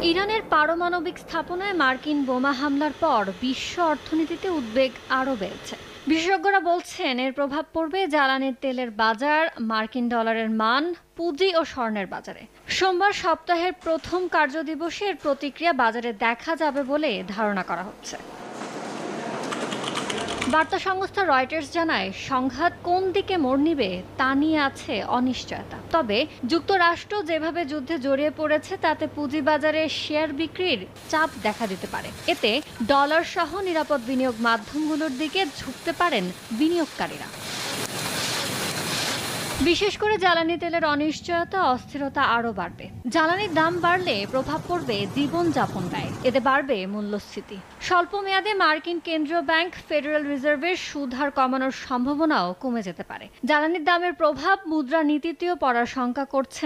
ইরানের পারমাণবিক স্থাপনায় মার্কিন বোমা হামলার পর বিশ্ব অর্থনীতিতে উদ্বেগ আরও বেড়েছে। বিশেষজ্ঞরা বলছেন এর প্রভাব পড়বে জ্বালানি তেলের বাজার, মার্কিন ডলারের মান, পুঁজি ও স্বর্ণের বাজারে। সোমবার সপ্তাহের প্রথম কার্যদিবসে এর প্রতিক্রিয়া বাজারে দেখা যাবে বলে ধারণা করা হচ্ছে। বার্তা সংস্থা রয়টার্স জানায়, সংঘাত কোন দিকে মোড় নিবে তা নিয়ে আছে অনিশ্চয়তা। তবে যুক্তরাষ্ট্র যেভাবে যুদ্ধে জড়িয়ে পড়েছে তাতে পুঁজিবাজারে শেয়ার বিক্রির চাপ দেখা দিতে পারে। এতে ডলার সহ নিরাপদ বিনিয়োগ মাধ্যমগুলোর দিকে ঝুঁকতে পারেন বিনিয়োগকারীরা। বিশেষ করে জ্বালানি তেলের অনিশ্চয়তা, অস্থিরতা আরও বাড়বে। জ্বালানির দাম বাড়লে প্রভাব পড়বে জীবনযাপন ব্যয়, এতে বাড়বে মূল্যস্ফীতি। স্বল্প মেয়াদে মার্কিন কেন্দ্রীয় ব্যাংক ফেডারেল রিজার্ভের সুদ হার কমানোর সম্ভাবনাও কমে যেতে পারে। জ্বালানির দামের প্রভাব মুদ্রানীতিতেও পড়ার শঙ্কা করছে